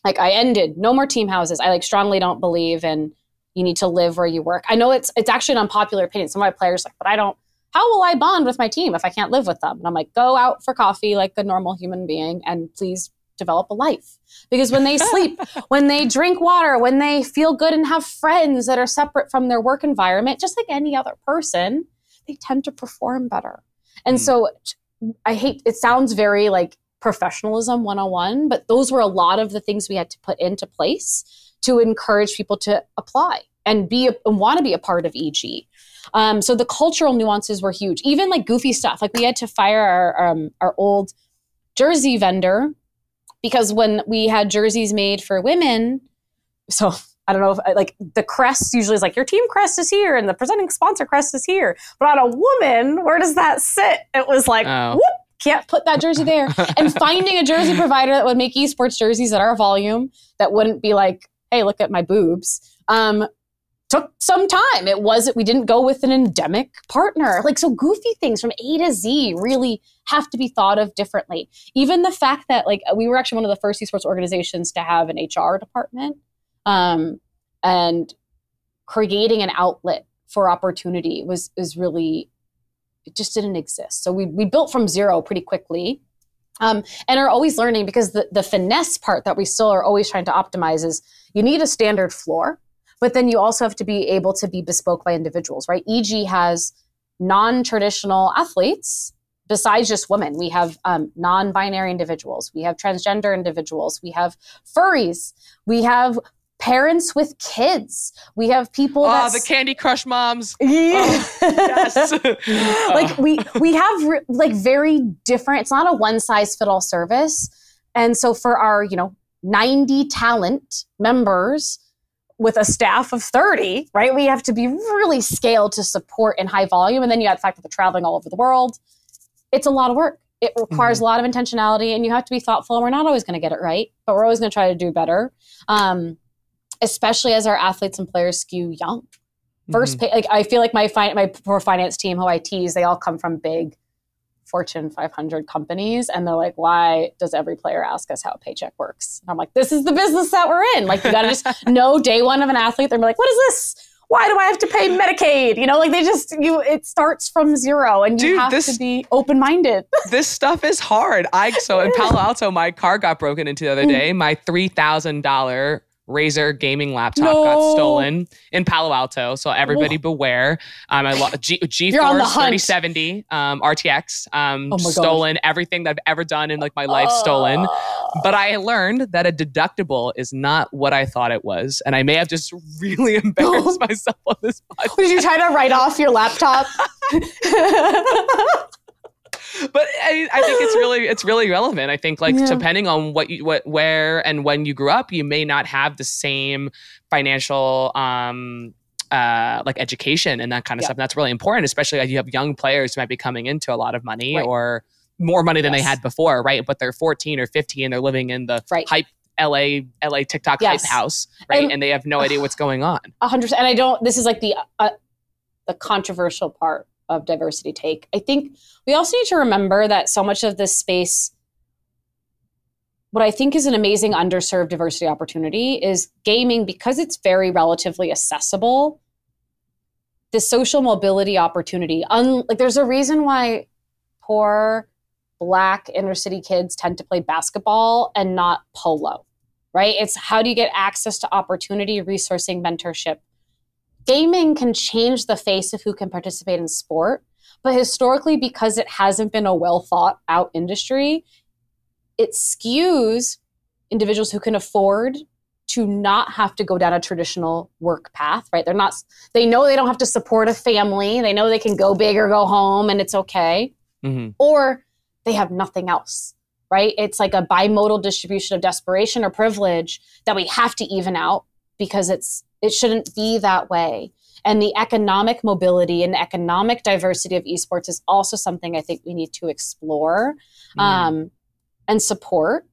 Like I ended, no more team houses. I like strongly don't believe in you need to live where you work. I know it's actually an unpopular opinion. Some of my players like, but how will I bond with my team if I can't live with them? And I'm like, go out for coffee like a normal human being and please develop a life. Because when they sleep, when they drink water, when they feel good and have friends that are separate from their work environment, just like any other person, they tend to perform better. And so it sounds very like professionalism 101, but those were a lot of the things we had to put into place to encourage people to apply and want to be a part of EG. So the cultural nuances were huge. Even like goofy stuff, like we had to fire our old jersey vendor because when we had jerseys made for women, so I don't know if like the crest usually is like your team crest is here and the presenting sponsor crest is here, but on a woman, where does that sit? It was like, whoop, can't put that jersey there. And finding a jersey provider that would make esports jerseys at our volume that wouldn't be like, hey, look at my boobs, took some time. We didn't go with an endemic partner. Like, so goofy things from A to Z really have to be thought of differently. Even the fact that like we were actually one of the first esports organizations to have an HR department, and creating an outlet for opportunity is really, it just didn't exist. So we built from zero pretty quickly. And are always learning because the finesse part that we still are always trying to optimize is you need a standard floor, but then you also have to be able to be bespoke by individuals, right? EG has non-traditional athletes besides just women. We have non-binary individuals. We have transgender individuals. We have furries. We have parents with kids. We have people the Candy Crush moms. Yeah. Yes. Like we have like very different, it's not a one size fit all service. And so for our, 90 talent members with a staff of 30, right? We have to be really scaled to support in high volume. And then you add the fact that they're traveling all over the world. It's a lot of work. It requires a lot of intentionality and you have to be thoughtful. And we're not always going to get it right, but we're always going to try to do better. Especially as our athletes and players skew young. Like I feel like my poor finance team, who I tease, they all come from big Fortune 500 companies. And they're like, why does every player ask us how a paycheck works? And I'm like, this is the business that we're in. Like you got to just know day one of an athlete. They're like, what is this? Why do I have to pay Medicaid? It starts from zero and you have to be open-minded. This stuff is hard. So in Palo Alto, my car got broken into the other day. My $3,000 Razer gaming laptop got stolen in Palo Alto. So everybody beware. I lost GeForce 3070 RTX stolen. Everything that I've ever done in like my life stolen. But I learned that a deductible is not what I thought it was. And I may have just really embarrassed myself on this podcast. Did you try to write off your laptop? But I think it's really relevant. I think depending on where and when you grew up, you may not have the same financial like education and that kind of stuff. And that's really important, especially as you have young players who might be coming into a lot of money or more money than they had before, right? But they're 14 or 15, they're living in the hype LA TikTok hype house, right? And they have no idea what's going on. 100%. And this is like the controversial part of diversity take. I think we also need to remember that so much of this space, what I think is an amazing underserved diversity opportunity is gaming, because it's very relatively accessible, the social mobility opportunity. There's a reason why poor Black inner city kids tend to play basketball and not polo, right? It's how do you get access to opportunity, resourcing, mentorship. Gaming can change the face of who can participate in sport, but historically, because it hasn't been a well thought out industry, it skews individuals who can afford to not have to go down a traditional work path, right? They know they don't have to support a family. They know they can go big or go home and it's okay. Or they have nothing else, right? It's like a bimodal distribution of desperation or privilege that we have to even out because it shouldn't be that way. And the economic mobility and economic diversity of esports is also something I think we need to explore and support,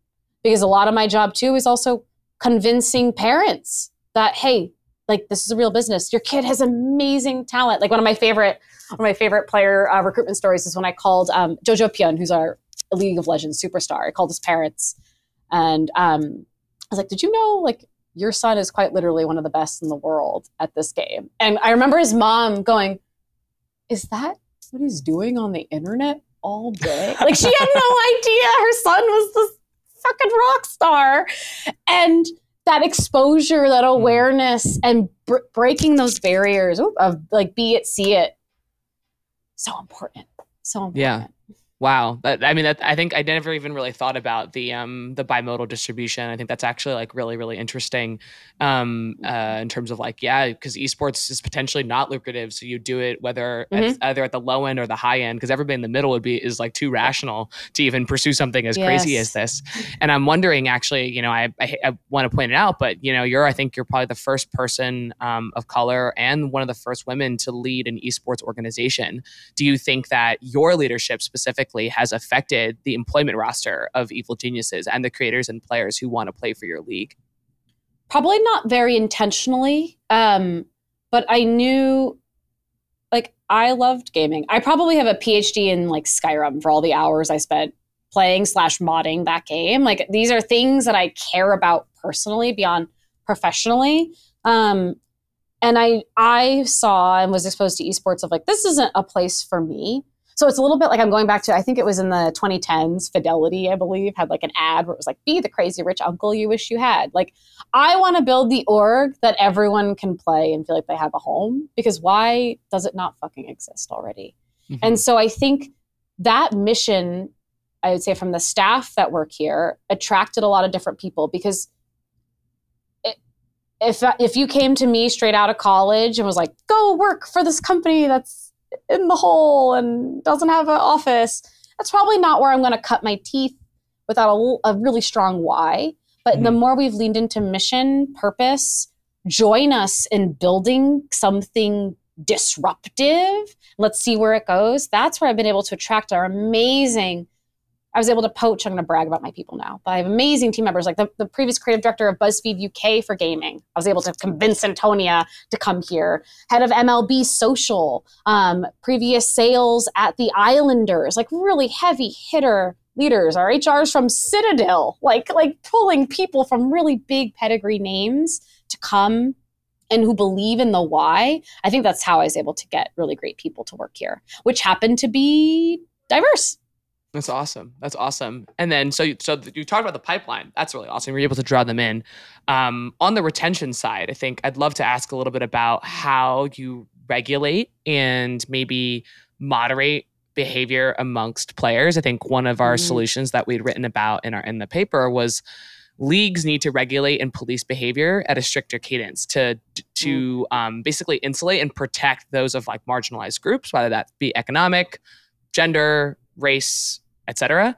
because a lot of my job too is also convincing parents that, hey, like this is a real business. Your kid has amazing talent. Like one of my favorite player recruitment stories is when I called Jojo Pyun, who's our League of Legends superstar. I called his parents and was like, did you know, like, your son is quite literally one of the best in the world at this game? And I remember his mom going, is that what he's doing on the internet all day? Like, she had no idea her son was this fucking rock star. And that exposure, that awareness, and breaking those barriers of like, be it, see it. So important. So important. Yeah. Wow. I think I never even really thought about the bimodal distribution. I think that's actually like really, really interesting in terms of like, yeah, because esports is potentially not lucrative. So you do it whether it's either at the low end or the high end, because everybody in the middle is like too rational to even pursue something as crazy as this. And I'm wondering, actually, you know, I want to point it out, but you know, I think you're probably the first person of color and one of the first women to lead an esports organization. Do you think that your leadership specifically has affected the employment roster of Evil Geniuses and the creators and players who want to play for your league? Probably not very intentionally, but I knew, like, I loved gaming. I probably have a PhD in like Skyrim for all the hours I spent playing / modding that game. Like, these are things that I care about personally beyond professionally. And I saw and was exposed to esports of like, this isn't a place for me. So it's a little bit like, I'm going back to, I think it was in the 2010s, Fidelity, I believe, had like an ad where it was like, be the crazy rich uncle you wish you had. Like, I want to build the org that everyone can play and feel like they have a home, because why does it not fucking exist already? Mm-hmm. And so I think that mission, I would say, from the staff that work here, attracted a lot of different people, because if you came to me straight out of college and was like, go work for this company that's in the hole and doesn't have an office, that's probably not where I'm going to cut my teeth without a really strong why. But the more we've leaned into mission, purpose, join us in building something disruptive, let's see where it goes. That's where I've been able to attract our amazing, I was able to poach, I'm going to brag about my people now, but I have amazing team members, like the previous creative director of BuzzFeed UK for gaming. I was able to convince Antonia to come here. Head of MLB social, previous sales at the Islanders, like really heavy hitter leaders. Our HRs from Citadel, like pulling people from really big pedigree names to come and who believe in the why. I think that's how I was able to get really great people to work here, which happened to be diverse. That's awesome. That's awesome. And then, so you talked about the pipeline. That's really awesome. You're able to draw them in. On the retention side, I think I'd love to ask a little bit about how you regulate and maybe moderate behavior amongst players. I think one of our solutions that we'd written about in the paper was leagues need to regulate and police behavior at a stricter cadence to basically insulate and protect those of like marginalized groups, whether that be economic, gender, race, etc.,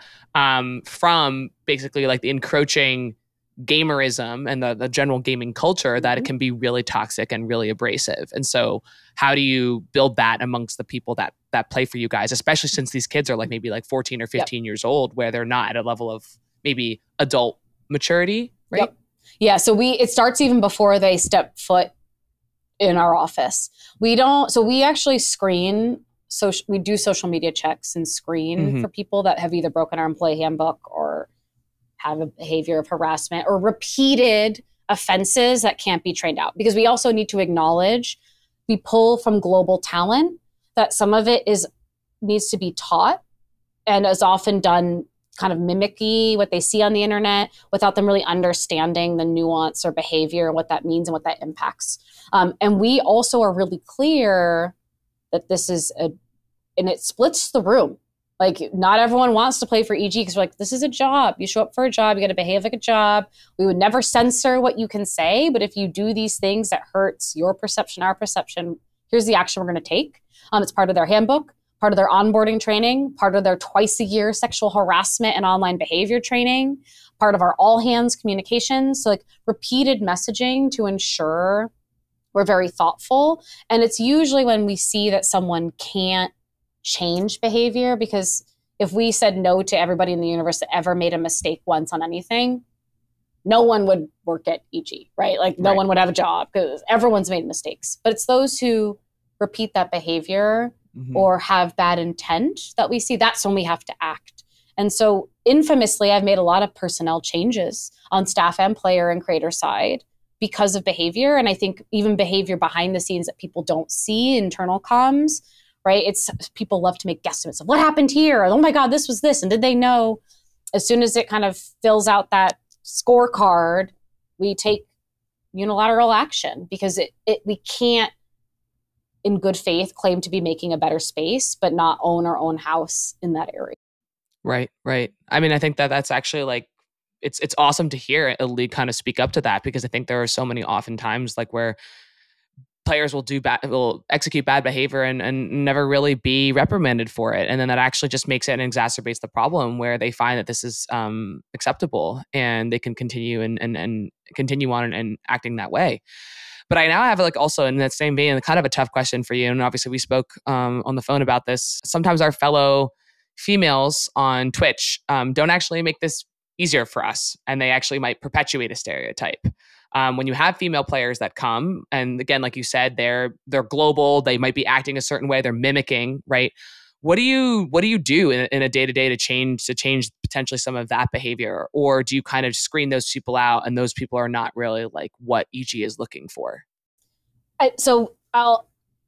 from basically like the encroaching gamerism and the general gaming culture that it can be really toxic and really abrasive. And so how do you build that amongst the people that play for you guys, especially since these kids are like maybe like 14 or 15 years old, where they're not at a level of maybe adult maturity, right? Yep. Yeah, so it starts even before they step foot in our office. We actually screen. So we do social media checks and screen for people that have either broken our employee handbook or have a behavior of harassment or repeated offenses that can't be trained out. Because we also need to acknowledge, we pull from global talent, that some of it needs to be taught and is often done kind of mimicky what they see on the internet without them really understanding the nuance or behavior and what that means and what that impacts. And we also are really clear that this is and it splits the room. Like, not everyone wants to play for EG because we're like, this is a job. You show up for a job, you got to behave like a job. We would never censor what you can say, but if you do these things that hurts your perception, our perception, here's the action we're going to take. It's part of their handbook, part of their onboarding training, part of their twice a year sexual harassment and online behavior training, part of our all hands communications. So like repeated messaging to ensure we're very thoughtful. And it's usually when we see that someone can't change behavior, because if we said no to everybody in the universe that ever made a mistake once on anything, no one would work at EG, right? Like no one would have a job because everyone's made mistakes. But it's those who repeat that behavior or have bad intent that we see, that's when we have to act. And so infamously, I've made a lot of personnel changes on staff and player and creator side because of behavior. And I think even behavior behind the scenes that people don't see, internal comms, right? It's people love to make guesstimates of what happened here. Oh my God, this was this. And did they know? As soon as it kind of fills out that scorecard, we take unilateral action because we can't, in good faith, claim to be making a better space, but not own our own house in that area. Right. I mean, I think that's actually like, it's awesome to hear a league kind of speak up to that, because I think there are so many oftentimes like where players will execute bad behavior and never really be reprimanded for it. And then that actually just makes it and exacerbates the problem where they find that this is acceptable and they can continue and continue on and acting that way. But I now have like also in that same vein, kind of a tough question for you. And obviously we spoke on the phone about this. Sometimes our fellow females on Twitch don't actually make this easier for us, and they actually might perpetuate a stereotype. When you have female players that come, and again, like you said, they're global, they might be acting a certain way, they're mimicking, right? What do you do in a day-to-day to change potentially some of that behavior? Or do you kind of screen those people out and those people are not really like what EG is looking for?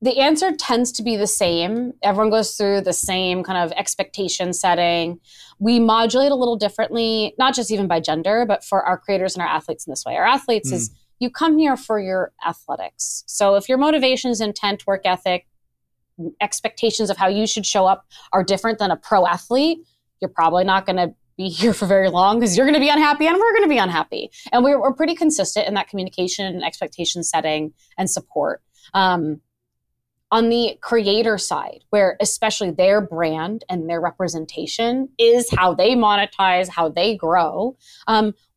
The answer tends to be the same. Everyone goes through the same kind of expectation setting. We modulate a little differently, not just even by gender, but for our creators and our athletes in this way. Our athletes is you come here for your athletics. So if your motivations, intent, work ethic, expectations of how you should show up are different than a pro athlete, you're probably not going to be here for very long because you're going to be unhappy and we're going to be unhappy. And we're pretty consistent in that communication and expectation setting and support. On the creator side, where especially their brand and their representation is how they monetize, how they grow,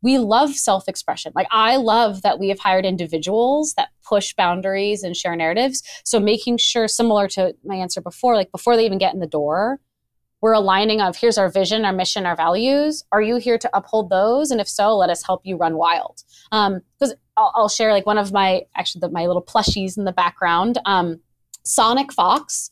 we love self-expression. Like I love that we have hired individuals that push boundaries and share narratives. So making sure, similar to my answer before, like before they even get in the door, we're aligning of here's our vision, our mission, our values. Are you here to uphold those? And if so, let us help you run wild. Because I'll share like one of my little plushies in the background. Sonic Fox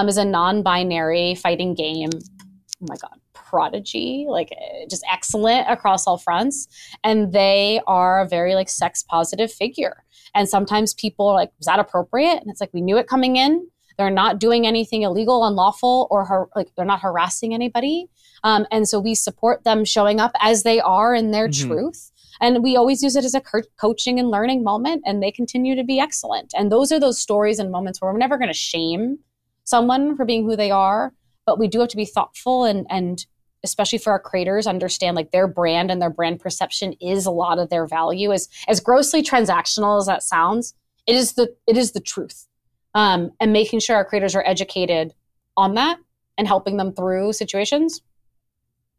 is a non-binary fighting game. Oh my God, prodigy, like just excellent across all fronts. And they are a very like sex positive figure. And sometimes people are like, was that appropriate? And it's like, we knew it coming in. They're not doing anything illegal, unlawful, or they're not harassing anybody. And so we support them showing up as they are in their truth. And we always use it as a coaching and learning moment, and they continue to be excellent. And those are those stories and moments where we're never going to shame someone for being who they are, but we do have to be thoughtful and especially for our creators, understand like their brand and their brand perception is a lot of their value. As grossly transactional as that sounds, it is the truth. And making sure our creators are educated on that and helping them through situations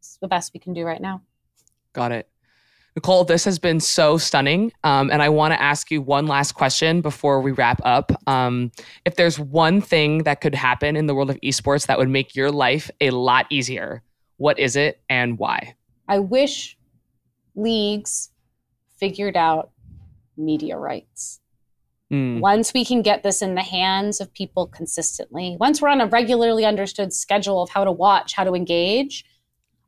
is the best we can do right now. Got it. Nicole, this has been so stunning. And I want to ask you one last question before we wrap up. If there's one thing that could happen in the world of esports that would make your life a lot easier, what is it and why? I wish leagues figured out media rights. Once we can get this in the hands of people consistently, once we're on a regularly understood schedule of how to watch, how to engage,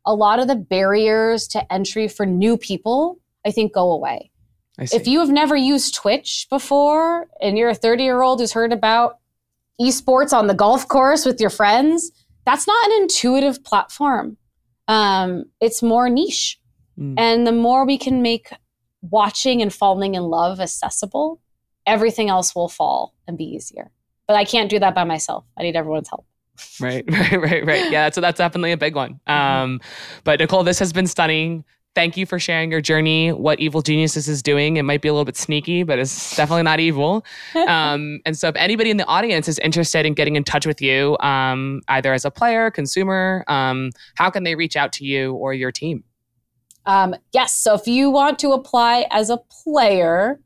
a lot of the barriers to entry for new people, I think, go away. If you have never used Twitch before and you're a 30-year-old who's heard about esports on the golf course with your friends, that's not an intuitive platform. It's more niche. And the more we can make watching and falling in love accessible, everything else will fall and be easier. But I can't do that by myself. I need everyone's help. Right. Yeah, so that's definitely a big one. But Nicole, this has been stunning. Thank you for sharing your journey, what Evil Geniuses is doing. It might be a little bit sneaky, but it's definitely not evil. And so if anybody in the audience is interested in getting in touch with you, either as a player, consumer, how can they reach out to you or your team? Yes. So if you want to apply as a player,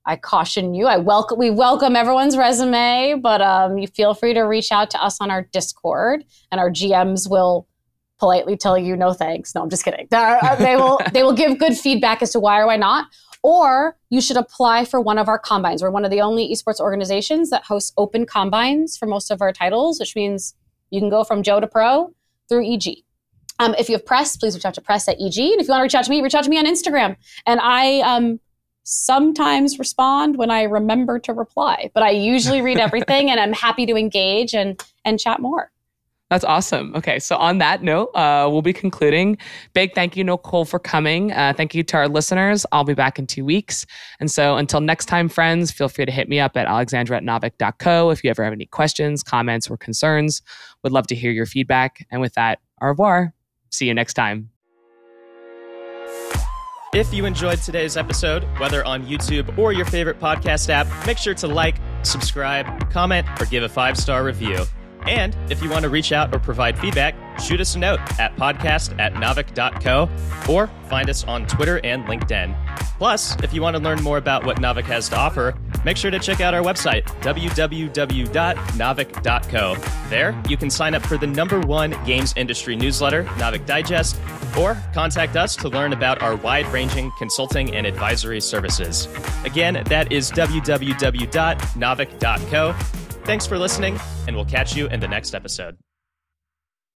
I caution you, we welcome everyone's resume, but you feel free to reach out to us on our Discord, and our GMs will politely tell you no thanks. No, I'm just kidding. They will give good feedback as to why or why not. Or you should apply for one of our combines. We're one of the only esports organizations that hosts open combines for most of our titles, which means you can go from Joe to Pro through EG. If you have press, please reach out to press@EG. And if you want to reach out to me on Instagram. And I sometimes respond when I remember to reply, but I usually read everything and I'm happy to engage and chat more. That's awesome. Okay, so on that note, we'll be concluding. Big thank you, Nicole, for coming. Thank you to our listeners. I'll be back in 2 weeks. And so until next time, friends, feel free to hit me up at alexandra@naavik.co if you ever have any questions, comments, or concerns. Would love to hear your feedback. And with that, au revoir. See you next time. If you enjoyed today's episode, whether on YouTube or your favorite podcast app, make sure to like, subscribe, comment, or give a 5-star review. And if you want to reach out or provide feedback, shoot us a note at podcast@naavik.co or find us on Twitter and LinkedIn. Plus, if you want to learn more about what Naavik has to offer, make sure to check out our website, www.naavik.co. There, you can sign up for the #1 games industry newsletter, Naavik Digest, or contact us to learn about our wide-ranging consulting and advisory services. Again, that is www.naavik.co. Thanks for listening, and we'll catch you in the next episode.